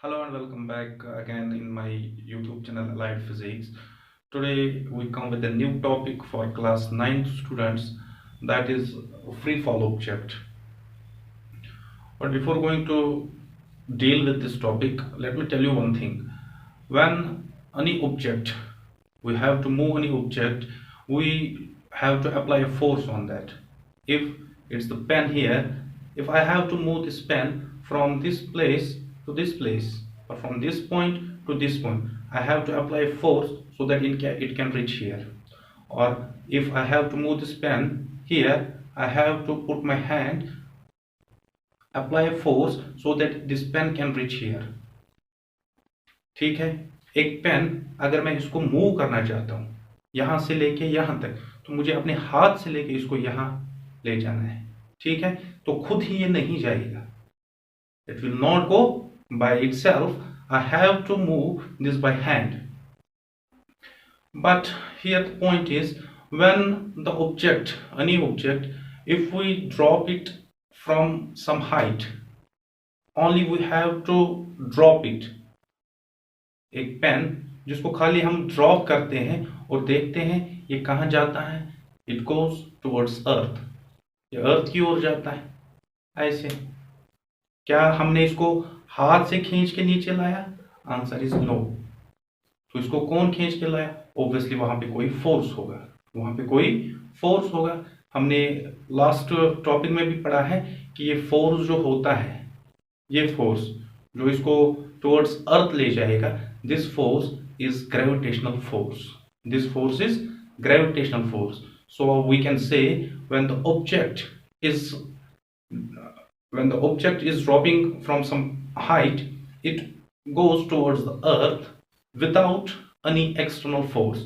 Hello and welcome back again in my YouTube channel Allied Physics. Today we come with a new topic for class 9 students, that is free fall object. But before going to deal with this topic, let me tell you one thing. When any object, we have to move any object, we have to apply a force on that. If it's the pen here, if I have to move this pen from this place to this place, or from this point to this point, I have to apply a force so that it can reach here. Or if I have to move this pen here, I have to put my hand, apply a force so that this pen can reach here. ठीक है, एक pen अगर मैं इसको move करना चाहता हूं यहां से लेके यहां तक, तो मुझे अपने हाथ से लेके इसको यहां ले जाना है. ठीक है, तो खुद ही ये नहीं जाएगा. It will not go by itself. I have to move this by hand. But here the point is, when the object, any object, if we drop it from some height, only we have to drop it. एक pen जिसको खाली हम drop करते हैं और देखते हैं ये कहाँ जाता है, इट गोज टुवर्ड्स अर्थ. ये अर्थ की ओर जाता है. ऐसे क्या हमने इसको हाथ से खींच के नीचे लाया? Answer is no. तो इसको कौन खींच के लाया? ऑब्वियसली वहां पे कोई फोर्स होगा. वहां पे कोई फोर्स होगा. हमने लास्ट टॉपिक में भी पढ़ा है कि ये फोर्स जो होता है, ये फोर्स जो इसको टुवर्ड्स अर्थ ले जाएगा, this force is gravitational force. This force is gravitational force. So we can say when the object is dropping from some height, it goes towards the earth without any external force.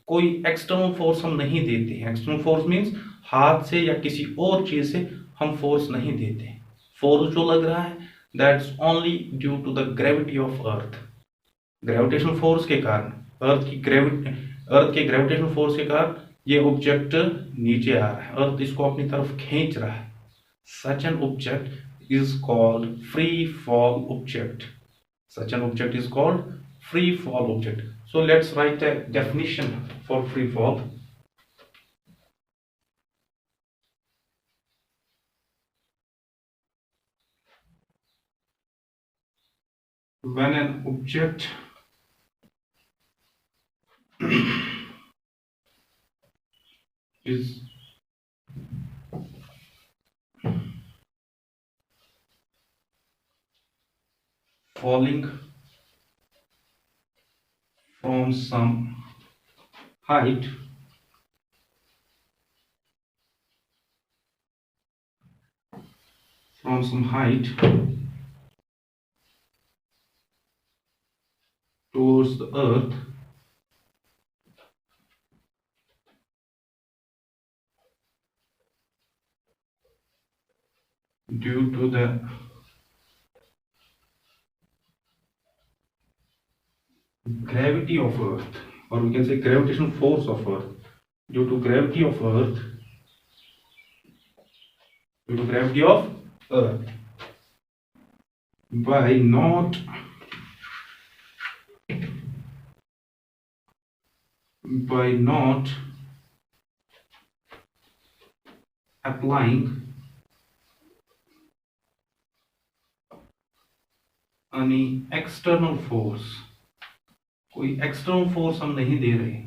कोई external force हम नहीं देते हैं. External force means हाथ से या किसी और चीज से हम force नहीं देते. Force जो लग रहा है, that's only due to the gravity of earth. Gravitational force के कारण, अर्थ के ग्रेविटेशनल फोर्स के कारण ये ऑब्जेक्ट नीचे आ रहा है. अर्थ इसको अपनी तरफ खींच रहा है. Such an object is called free fall object. Such an object is called free fall object. So let's write a definition for free fall. When an object is falling from some height, towards the earth, due to the gravity of earth, or we can say gravitational force of earth, due to gravity of earth, by not applying any external force. कोई external force हम नहीं दे रहे.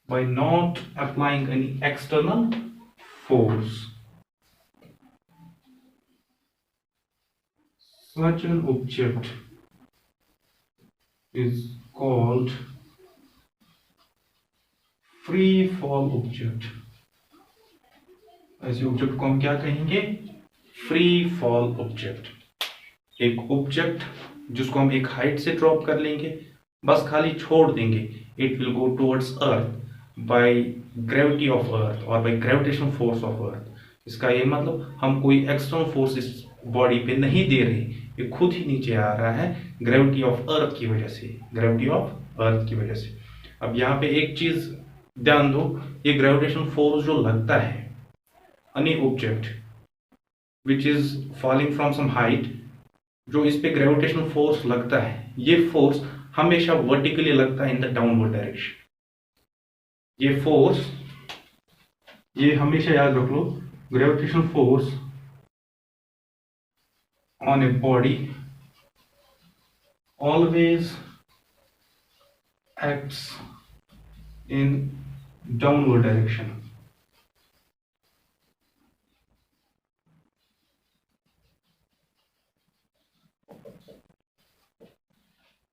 by not applying any external force, such an object is called free fall object. ऐसे object को हम क्या कहेंगे? Free fall object. एक ऑब्जेक्ट जिसको हम एक हाइट से ड्रॉप कर लेंगे, बस खाली छोड़ देंगे, it will go towards earth by gravity of earth और by gravitational force of earth. इसका ये मतलब हम कोई एक्सटर्नल फोर्स इस बॉडी पे नहीं दे रहे, ये खुद ही नीचे आ रहा है ग्रेविटी ऑफ अर्थ की वजह से. अब यहाँ पे एक चीज ध्यान दो, ये ग्रेविटेशनल फोर्स जो लगता है any object which is falling from some height, जो इस पे ग्रेविटेशनल फोर्स लगता है, ये फोर्स हमेशा वर्टिकली लगता है इन द डाउनवर्ड डायरेक्शन। ये फोर्स, ये हमेशा याद रख लो, gravitational force on a body always acts in downward direction।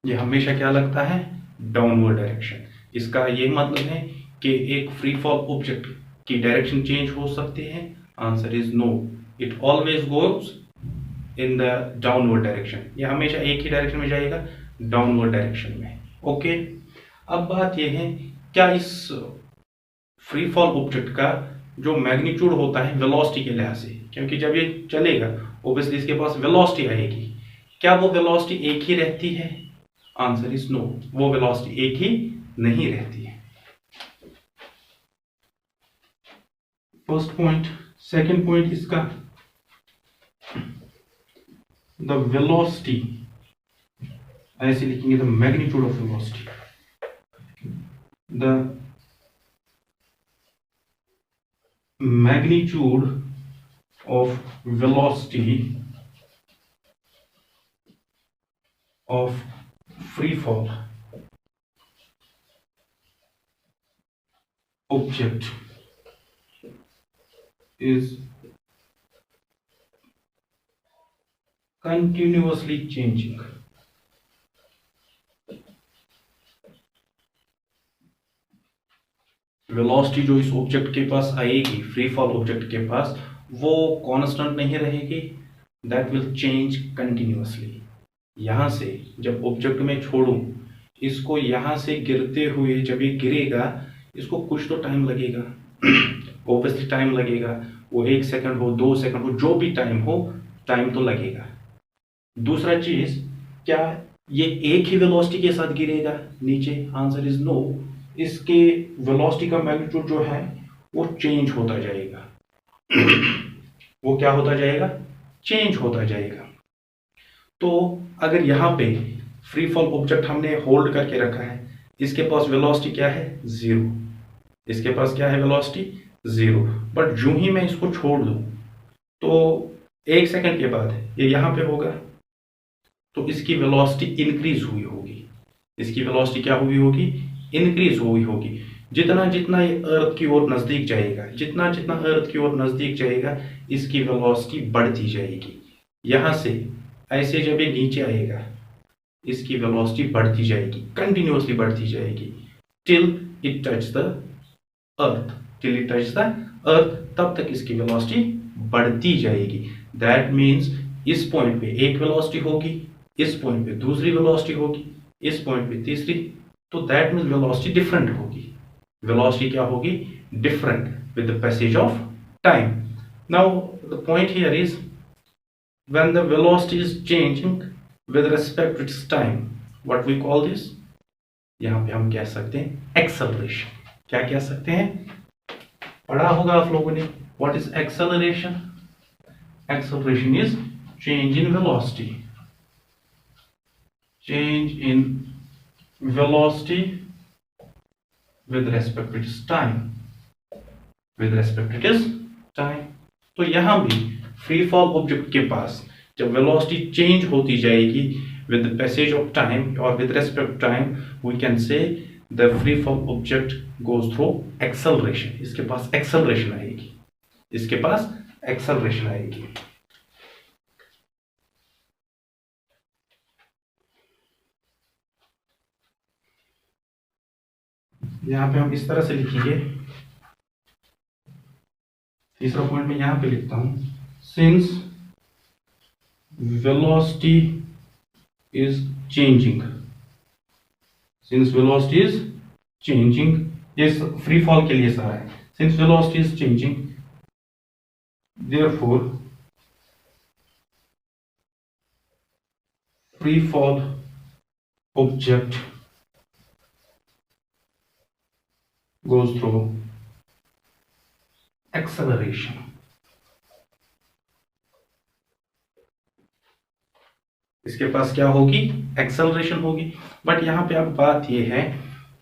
ये हमेशा क्या लगता है, डाउनवर्ड डायरेक्शन। इसका ये मतलब है कि एक फ्री फॉल ऑब्जेक्ट की डायरेक्शन चेंज हो सकती है। Answer is no, it always goes in the downward direction. ये हमेशा एक ही डायरेक्शन में जाएगा, डाउनवर्ड डायरेक्शन में। ओके, अब बात यह है, क्या इस फ्री फॉल ऑब्जेक्ट का जो मैग्नीट्यूड होता है वेलोसिटी के लिहाज से, क्योंकि जब ये चलेगा ऑब्वियसली इसके पास वेलोसिटी आएगी, क्या वो वेलोसिटी एक ही रहती है? आंसर इज नो, वो वेलोसिटी एक ही नहीं रहती है। First point. सेकंड पॉइंट इसका, द वेलोसिटी, ऐसे लिखेंगे the magnitude of velocity, the magnitude of velocity of free fall object is continuously changing। Velocity जो इस ऑब्जेक्ट के पास आएगी, फ्री फॉल ऑब्जेक्ट के पास, वो कांस्टेंट नहीं रहेगी, दैट विल चेंज कंटिन्यूअसली। यहां से जब ऑब्जेक्ट में छोड़ूं इसको, यहां से गिरते हुए जब ये गिरेगा, इसको कुछ तो टाइम लगेगा, ऑब्वियसली टाइम लगेगा। वो 1 सेकंड हो, 2 सेकंड हो, जो भी टाइम हो, टाइम तो लगेगा। दूसरा चीज, क्या ये एक ही वेलोसिटी के साथ गिरेगा नीचे? आंसर इज नो, इसके वेलोसिटी का मैग्नीट्यूड जो है वो चेंज होता जाएगा। वो क्या होता जाएगा? चेंज होता जाएगा। तो अगर यहां पे फ्री फॉल ऑब्जेक्ट हमने होल्ड करके रखा है, इसके पास वेलोसिटी क्या है? 0। इसके पास क्या है? वेलोसिटी 0। बट जो ही मैं इसको छोड़ दूं तो 1 सेकंड के बाद ये यहां पे होगा, तो इसकी वेलोसिटी इंक्रीज हुई होगी। इसकी वेलोसिटी क्या हुई होगी? इंक्रीज हुई होगी। जितना जितना ये अर्थ की ओर नजदीक जाएगा, जितना जितना अर्थ की ओर नजदीक जाएगा, इसकी वेलोसिटी बढ़ती जाएगी। यहां से ऐसे जब ये नीचे आएगा, इसकी वेलोसिटी बढ़ती जाएगी, कंटिन्यूअसली बढ़ती जाएगी, till it touch the earth. Till it touch the earth, तब तक इसकी वेलोसिटी बढ़ती जाएगी। दैट मीन्स इस पॉइंट पे एक वेलोसिटी होगी, इस पॉइंट पे दूसरी वेलोसिटी होगी, इस पॉइंट पे तीसरी, तो दैट मीन्स वेलोसिटी डिफरेंट होगी। वेलोसिटी क्या होगी? Different with the passage of time. Now the point here is, when the velocity is changing with respect to its time, what we call this? यहां पे हम कह सकते हैं एक्सेलरेशन। क्या कह सकते हैं? पढ़ा होगा आप लोगों ने, what is acceleration? Acceleration is change in velocity, change in velocity with respect to its time, with respect to its time। तो यहां भी फ्री फॉल ऑब्जेक्ट के पास जब वेलोसिटी चेंज होती जाएगी with the passage of time or with respect to time, we can say the free fall object goes through acceleration। इसके पास acceleration आएगी, इसके पास acceleration आएगी। यहां पे हम इस तरह से लिखेंगे, तीसरा पॉइंट में यहां पे लिखता हूं, since velocity is changing, since velocity is changing, ये फ्री फॉल के लिए सारा है। since velocity is changing, therefore free fall object goes through acceleration। इसके पास क्या होगी, एक्सेलरेशन होगी। बट यहाँ पे अब बात यह है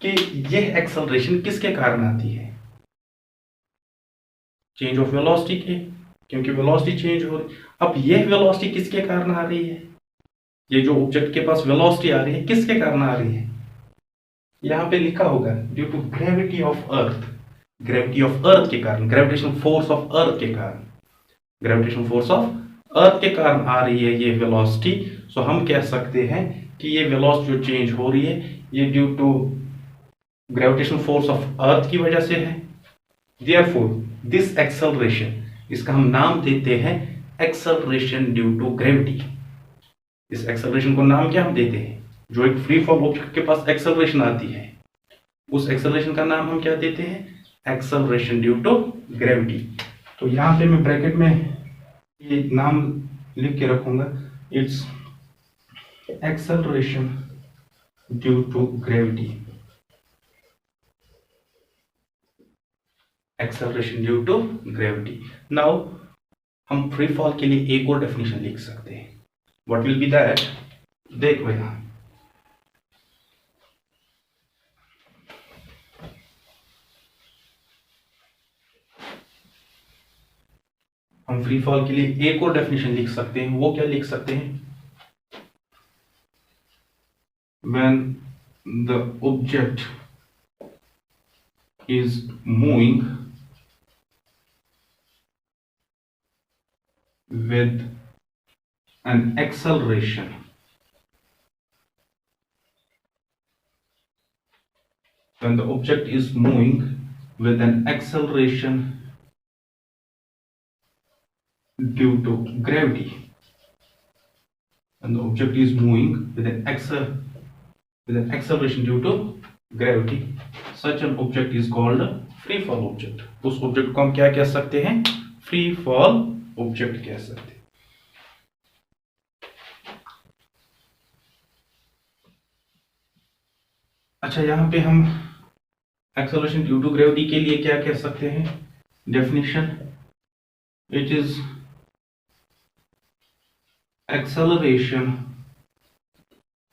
कि यह एक्सेलरेशन किसके कारण आती है, चेंज ऑफ वेलोसिटी के, क्योंकि वेलोसिटी चेंज हो रही। अब यह वेलोसिटी किसके कारण आ रही है, ये जो ऑब्जेक्ट के पास वेलोसिटी आ रही है किसके कारण आ रही है, यहाँ पे लिखा होगा due to gravity of earth, gravity of earth के कारण, ग्रेविटेशनल फोर्स ऑफ अर्थ के कारण, ग्रेविटेशनल फोर्स ऑफ अर्थ के कारण आ रही है ये वेलोसिटी। सो हम कह सकते हैं कि ये वेलोसिटी जो चेंज हो रही है ये due to gravitational force of earth की वजह से है। देयरफॉर दिस एक्सेलरेशन, इसका हम नाम देते हैं एक्सेलरेशन ड्यू टू ग्रेविटी। इस एक्सेलरेशन को नाम क्या हम देते हैं, जो एक फ्री फॉल ऑब्जेक्ट के पास एक्सेलरेशन आती है उस एक्सेलरेशन का नाम हम क्या देते हैं, एक्सेलरेशन ड्यू टू ग्रेविटी। तो यहां पे मैं ब्रैकेट में ये नाम लिख के रखूंगा, it's acceleration due to gravity, acceleration due to gravity. Now हम फ्री फॉल के लिए एक और डेफिनेशन लिख सकते हैं। व्हाट विल बी दैट, देखो यहां हम फ्री फॉल के लिए एक और डेफिनेशन लिख सकते हैं। वो क्या लिख सकते हैं, when the object is moving with an acceleration, when the object is moving with an acceleration due to gravity, when the object is moving with an acceleration due to gravity, such an object is called free fall object। उस object को हम क्या कह सकते हैं, free fall object कह सकते हैं। अच्छा, यहां पे हम एक्सेलरेशन ड्यू टू ग्रेविटी के लिए क्या कह सकते हैं, definition, it is acceleration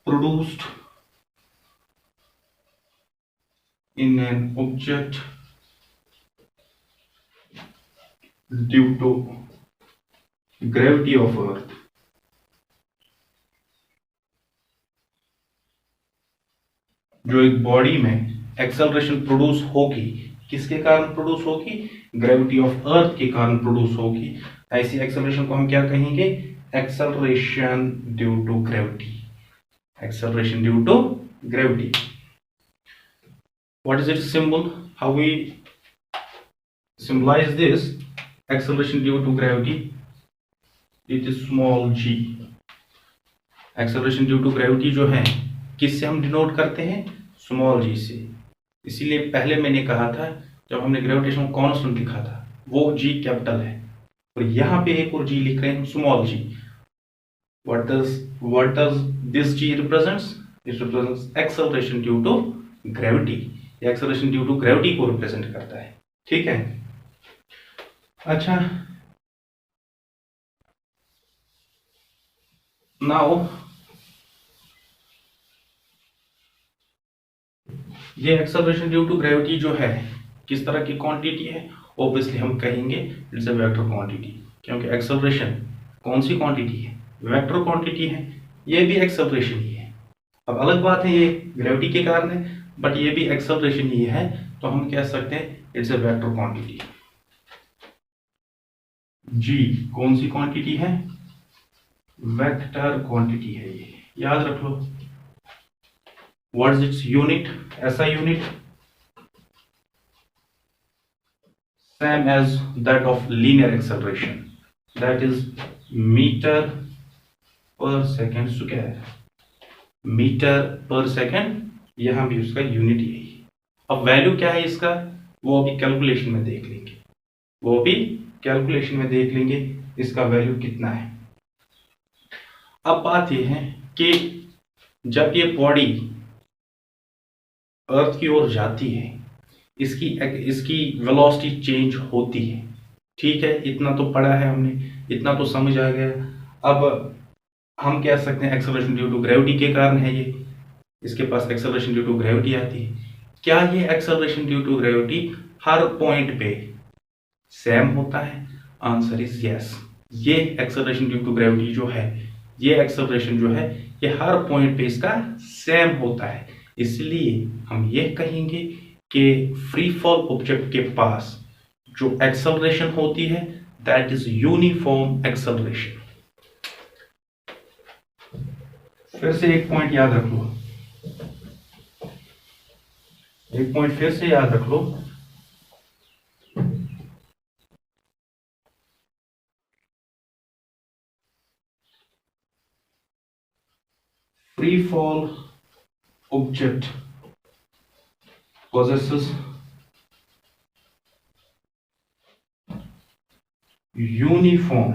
produced in an object due to gravity of earth, जो एक बॉडी में एक्सेलरेशन प्रोड्यूस होगी, किसके कारण प्रोड्यूस होगी, ग्रेविटी ऑफ अर्थ के कारण प्रोड्यूस होगी। ऐसी एक्सेलरेशन को हम क्या कहेंगे, acceleration due to gravity, acceleration due to gravity। what is its symbol, how we symbolize this acceleration due to gravity, it is small g। acceleration due to gravity जो है किससे हम डिनोट करते हैं, स्मॉल g से। इसीलिए पहले मैंने कहा था जब हमने ग्रेविटेशनल कांस्टेंट लिखा था वो g कैपिटल है, और यहाँ पे एक और g लिख रहे हैं small g। what does this g represents, it represents acceleration due to gravity, acceleration due to gravity को रिप्रेजेंट करता है, ठीक है। अच्छा, नाउ ये एक्सेलरेशन ड्यू टू ग्रेविटी जो है किस तरह की क्वांटिटी है, ऑब्वियसली हम कहेंगे इट्स अ वेक्टर क्वांटिटी, क्योंकि एक्सेलरेशन कौन सी क्वांटिटी है, वेक्टर क्वांटिटी है। ये भी एक्सेलरेशन ही है। अब अलग बात है ये ग्रेविटी के कारण है, बट ये भी एक्सेलरेशन ही है, तो हम कह सकते हैं it's a vector quantity. G कौन सी क्वांटिटी है, वेक्टर क्वांटिटी है, ये याद रख लो। व्हाट इज इट्स यूनिट, ऐसा unit same as that of linear acceleration, that is metre per second square, metre per second, यहां भी उसका यूनिट यही है। अब वैल्यू क्या है इसका, वो अभी कैलकुलेशन में देख लेंगे, वो भी कैलकुलेशन में देख लेंगे इसका वैल्यू कितना है। अब बात यह है कि जब ये बॉडी अर्थ की ओर जाती है, इसकी वेलोसिटी चेंज होती है, ठीक है। इतना तो पढ़ा है हमने, इतना तो समझ आ गया। अब हम कह सकते हैं एक्सेलरेशन ड्यू टू ग्रेविटी के कारण है ये, इसके पास एक्सेलरेशन ड्यू टू ग्रेविटी आती है। क्या ये एक्सेलरेशन ड्यू टू ग्रेविटी हर पॉइंट पे सेम होता है? Answer is yes. ये एक्सेलरेशन ड्यू टू ग्रेविटी जो है, ये एक्सेलरेशन जो है, ये हर पॉइंट पे इसका सेम होता है। इसलिए हम ये कहेंगे कि फ्री फॉल ऑब्जेक्ट के पास जो एक्सेलरेशन होती है दैट इज यूनिफॉर्म एक्सेलरेशन। फिर से एक पॉइंट याद रख लो, एक पॉइंट फिर से याद रख लो, free fall object possesses uniform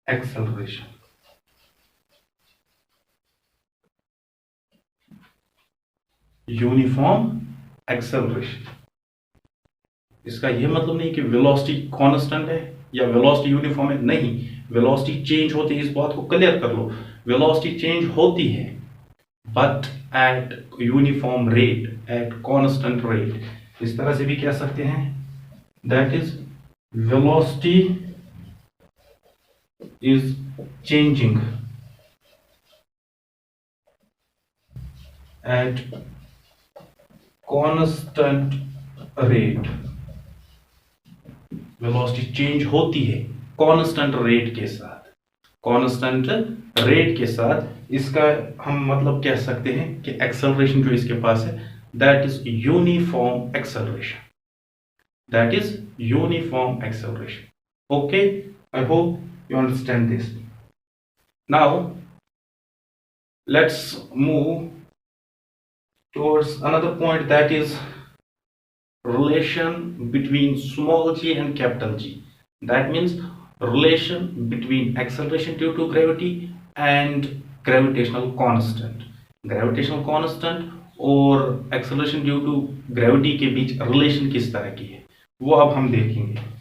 acceleration। Uniform acceleration, इसका यह मतलब नहीं कि वेलोसिटी कांस्टेंट है या वेलोसिटी यूनिफॉर्म है, नहीं, वेलोसिटी चेंज होती है, इस बात को क्लियर कर लो। वेलोसिटी चेंज होती है but at uniform rate, at constant rate. इस तरह से भी कह सकते हैं that is velocity is changing at constant rate. Velocity change होती है कांस्टेंट रेट के साथ, कांस्टेंट रेट के साथ। इसका हम मतलब कह सकते हैं कि एक्सेलरेशन जो इसके पास है that is uniform acceleration, that is uniform acceleration. Okay, I hope you understand this. Now let's move towards another point, that is relation between small g and capital G. That means relation between acceleration due to gravity and gravitational constant। gravitational constant और acceleration due to gravity के बीच relation किस तरह की है वो अब हम देखेंगे।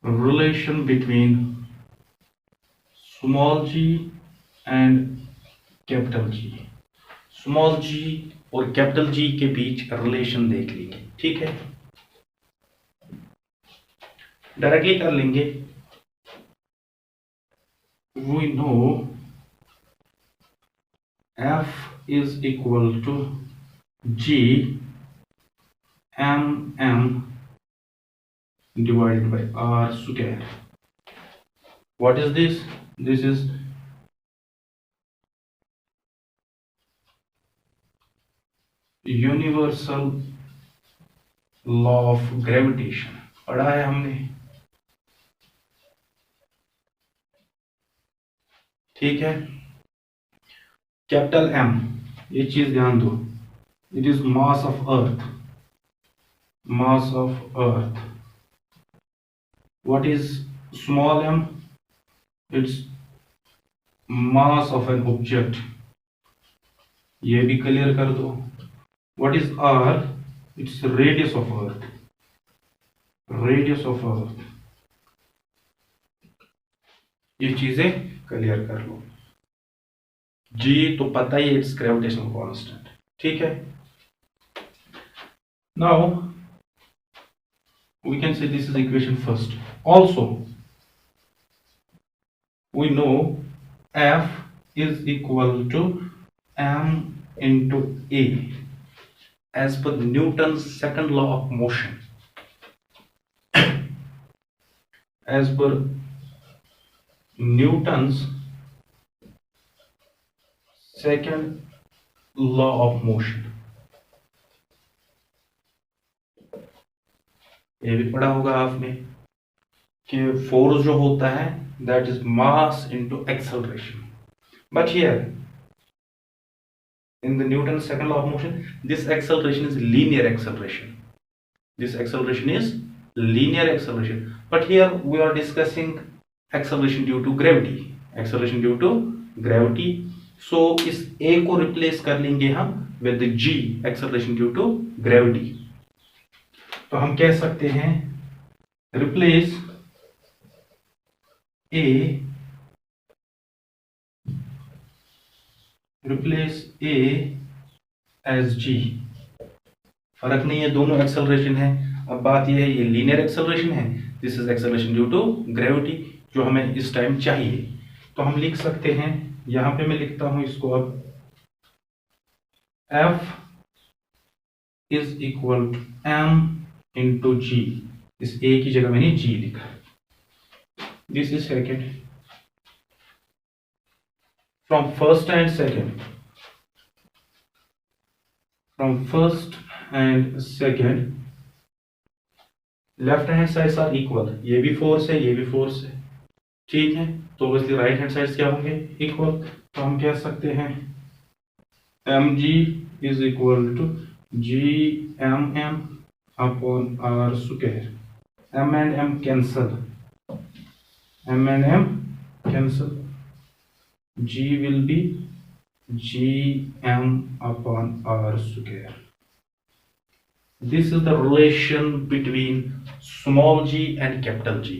relation between small g and capital G। Small g और कैपिटल G के बीच रिलेशन देख लेंगे, ठीक है, डायरेक्टली कर लेंगे। We know F is equal to G mm divided by r square। what is this? This is universal law of gravitation, पढ़ा है हमने, ठीक है। कैपिटल M, ये चीज ध्यान दो, it is mass of earth, mass of earth. What is small m? Its mass of an object, ये भी क्लियर कर दो। What is R? It's radius of Earth, radius of Earth। ये चीजें क्लियर कर लो। G तो पता ही, इट्स ग्रेविटेशनल कांस्टेंट, ठीक है। Now we can say this is equation first। Also we know F is equal to m into A as per Newton's second law of motion। as per Newton's second law of motion, ये भी पढ़ा होगा आपने कि force जो होता है that is mass into acceleration. but here in the Newton's second law of motion, this acceleration is linear acceleration. This acceleration is linear acceleration, but here we are discussing acceleration due to gravity. Acceleration due to gravity. So इस a को replace कर लेंगे हम with the g, acceleration due to gravity. तो हम कह सकते हैं replace a as g. फर्क नहीं है, दोनों एक्सेलरेशन है। अब बात यह है, ये लीनियर एक्सेलरेशन है, this is acceleration due to gravity, जो हमें इस टाइम चाहिए। तो हम लिख सकते हैं, यहां पे मैं लिखता हूं इसको अब, F is equal to m into g. इस a की जगह मैंने g लिखा। This is second, from first and second, from first and second left hand sides are equal. ये भी फोर्स है, ये भी फोर्स है, ठीक है। तो ऑब्वियसली राइट हैंड साइड्स क्या होंगे, इक्वल। तो हम कह सकते हैं M G is equal to G M M upon R square. M and M cancel, M and M cancel, G will be G M upon R square. This is the relation between small g and capital G.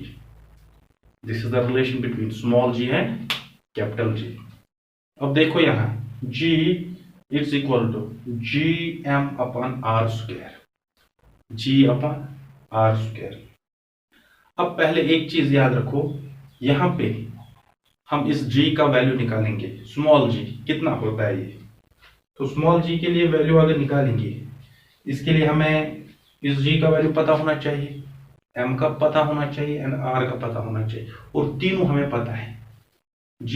This is the relation between small g and capital G. अब देखो यहाँ g is equal to gm upon r square, g upon r square. अब पहले एक चीज याद रखो, यहाँ पे हम इस g का वैल्यू निकालेंगे। स्मॉल g कितना होता है ये, तो स्मॉल g के लिए वैल्यू अगर निकालेंगे, इसके लिए हमें इस g का वैल्यू पता होना चाहिए, m का पता होना चाहिए एंड r का पता होना चाहिए, और तीनों हमें पता है। g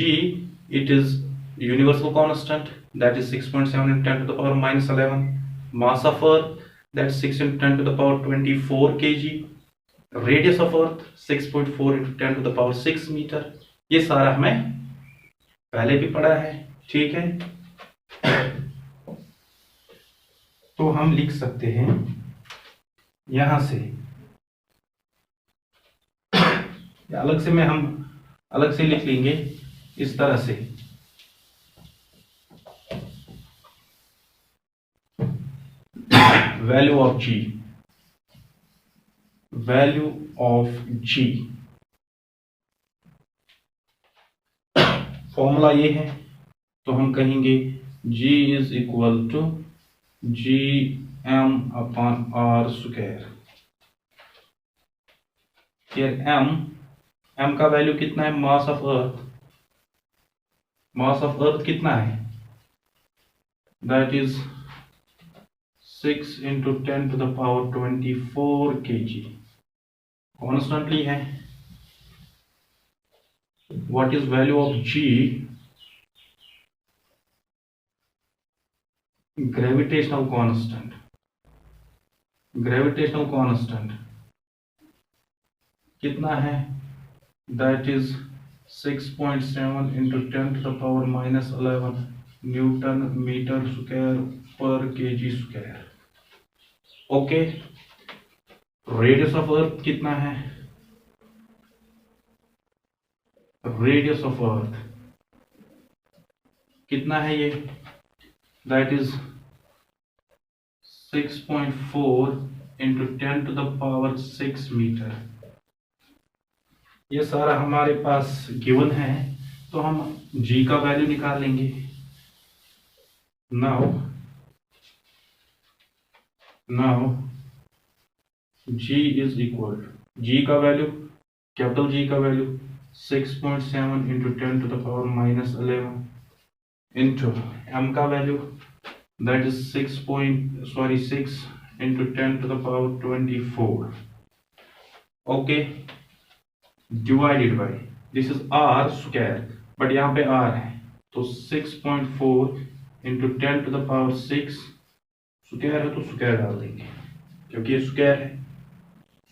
it is universal constant, that is 6.7 × 10 to the power -11, mass of earth that 6 × 10 to the power 24 kg, radius of earth 6.4 × 10 to the power 6 metre. ये सारा हमें पहले भी पढ़ा है, ठीक है। तो हम लिख सकते हैं यहां से, अलग से हम अलग से लिख लेंगे इस तरह से, value of G, value of G, formula ये है। तो हम कहेंगे g is equal to G M upon R square. फिर m का वैल्यू कितना है, mass of earth, mass of earth कितना है, that is 6 × 10 to the power 24 kg, constantly है। What is value of g, gravitational constant, gravitational constant कितना है, that is 6.7 × 10 to the power -11 newton metre square per kg square. Okay, radius of earth कितना है, radius of earth कितना है ये, that is 6.4 × 10 to the power 6 metre. ये सारा हमारे पास गिवन है, तो हम g का वैल्यू निकाल लेंगे। Now g is equal to, g का वैल्यू, कैपिटल G का value 6.7 × 10 to the power -11 into m का value, that is 6 × 10 to the power 24, okay, divided by, this is r square, but यहाँ पे r है, तो 6.4 × 10 to the power 6 square है, तो square डाल देंगे क्योंकि ये स्क्वायर है।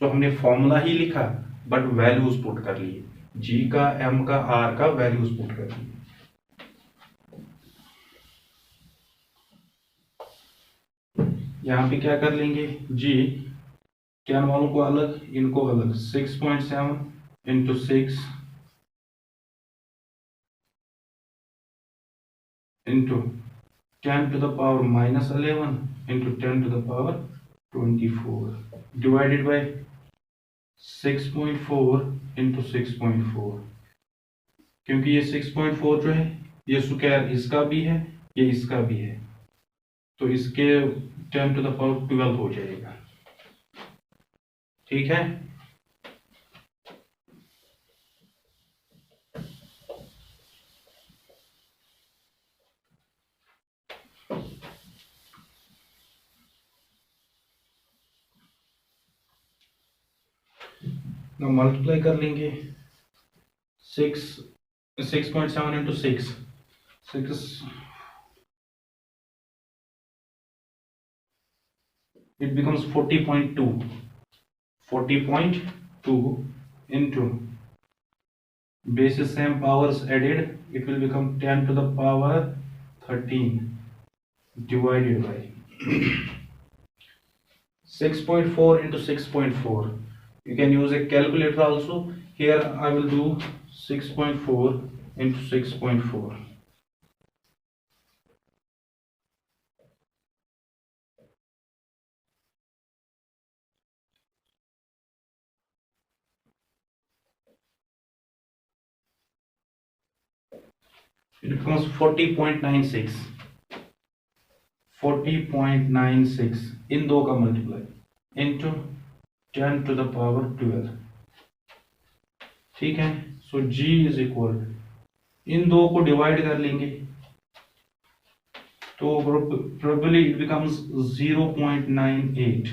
तो हमने फॉर्मूला ही लिखा, बट वैल्यूज पुट कर लिए, g का, m का, r का वैल्यूज पुट कर लिए। यहाँ पे क्या कर लेंगे, जी कैन वालों को अलग, इनको अलग, 6.7 into 6 into 10⁻⁻11 into 10⁻24 divided by 6.4 into 6.4, क्योंकि ये 6.4 जो है ये स्क्वायर इसका भी है, ये इसका भी है, तो इसके 10⁻12 हो जाएगा। ठीक है, ना मल्टीप्लाई कर लेंगे 6.7 into 6 it becomes 40.2 into basis same powers added, it will become 10⁻13 divided by 6.4 into 6.4. You can use a calculator also. Here I will do 6.4 into 6.4. It becomes 40.96 इन दो का मल्टीप्लाई इंटू 10⁻12। ठीक है, सो G इज इक्वल, इन दो को divide कर लेंगे तो probably it becomes 0.98।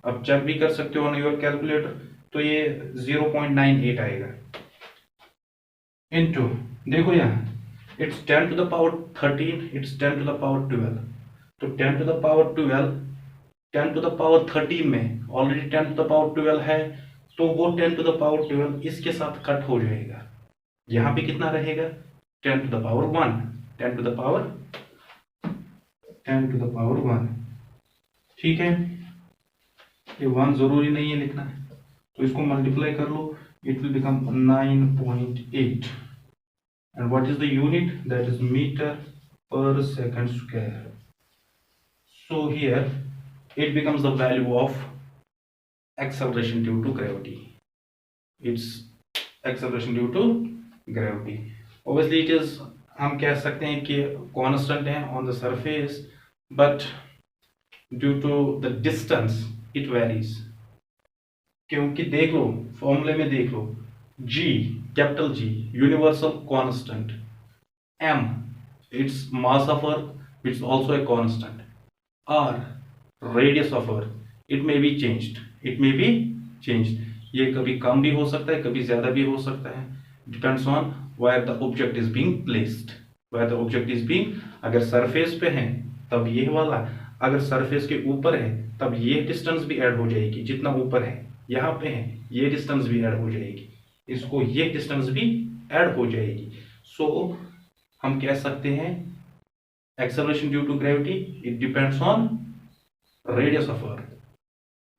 अब चेक भी कर सकते हो ऑन योर कैलकुलेटर, तो ये 0.98 आएगा इनटू, देखो यहाँ इट्स 10⁻13, इट्स 10⁻12, तो 10⁻12 10⁻13 में ऑलरेडी 10⁻12 है, तो वो 10⁻12 इसके साथ कट हो जाएगा, यहाँ पे कितना रहेगा 10⁻1, 10⁻1। ठीक है, ये 1 जरूरी नहीं है लिखना है, तो इसको मल्टीप्लाई कर लो, it will become 9.8, and what is the unit? That is meter per second square. So here it becomes the value of acceleration due to gravity. It's acceleration due to gravity. Obviously it is, हम कह सकते हैं कि constant है on the surface, but due to the distance it varies. क्योंकि देख लो फॉर्मूले में देख लो, G capital G universal constant, M its mass of earth it's also a constant, R radius of earth it may be changed, ये कभी कम भी हो सकता है, कभी ज्यादा भी हो सकता है, depends on where the object is being placed, अगर सरफेस पे है तब ये वाला, अगर सरफेस के ऊपर है तब ये डिस्टेंस भी ऐड हो जाएगी, जितना ऊपर है यहाँ पे है ये डिस्टेंस भी ऐड हो जाएगी, इसको ये डिस्टेंस भी ऐड हो जाएगी। सो हम कह सकते हैं acceleration due to gravity it depends on radius of earth,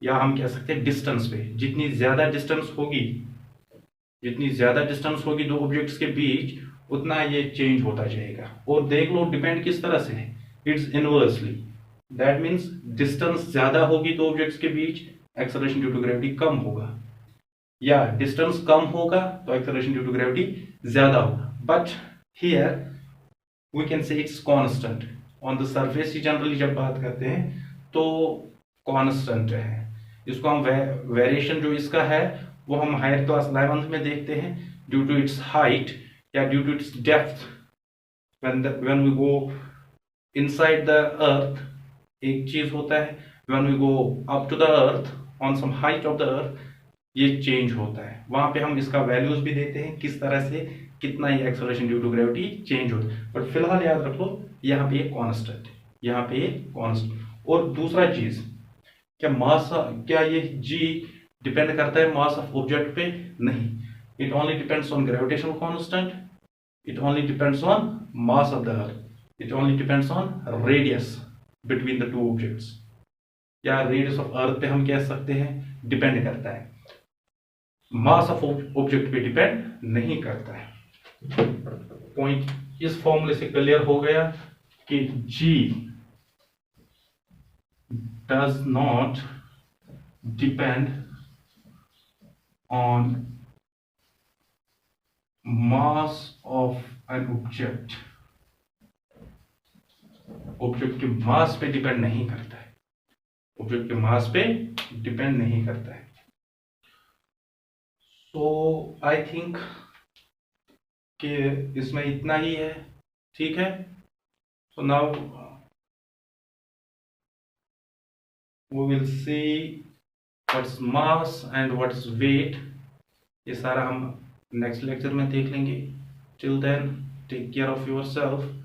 या हम कह सकते हैं डिस्टेंस पे, जितनी ज्यादा डिस्टेंस होगी दो ऑब्जेक्ट्स के बीच, उतना ये चेंज होता जाएगा। और देख लो डिपेंड किस तरह से है, it's inversely, that means distance ज्यादा होगी दो ऑब्जेक्ट्स के बीच, एक्सेलरेशन ड्यू टू ग्रेविटी कम होगा, या डिस्टेंस कम होगा तो एक्सेलरेशन ड्यू टू ग्रेविटी ज्यादा होगा। But here we can say it's constant on the surface ही, जनरली जब बात करते हैं तो कांस्टेंट है, इसको हम वेरिएशन जो इसका है वो हम हायर क्लास 11th में देखते हैं, ड्यू टू इट्स हाइट या due to its depth, when we go inside the earth एक चीज होता है, when we go up to the earth on some height of the earth ये चेंज होता है, वहां पे हम इसका वैल्यूज भी देते हैं किस तरह से कितना ये acceleration due to gravity change होता है। बट फिलहाल याद रख लो यहाँ पे एक कांस्टेंट है, यहाँ पे एक कांस्टेंट। और दूसरा चीज, क्या ये G डिपेंड करता है मास ऑफ ऑब्जेक्ट पे? नहीं, it only depends on gravitational constant, it only depends on mass of the earth, it only depends on radius between the two objects, या रेडियस ऑफ अर्थ पे हम कह सकते हैं डिपेंड करता है, मास ऑफ ऑब्जेक्ट पे डिपेंड नहीं करता है। पॉइंट इस फॉर्मूले से क्लियर हो गया कि g does not depend on mass of an object, object के मास पे डिपेंड नहीं करता है, ऑब्जेक्ट के मास पे डिपेंड नहीं करता है। सो आई थिंक कि इसमें इतना ही है, ठीक है। So now we will see what's mass and what's weight, ये सारा हम नेक्स्ट लेक्चर में देख लेंगे। Till then take care of yourself.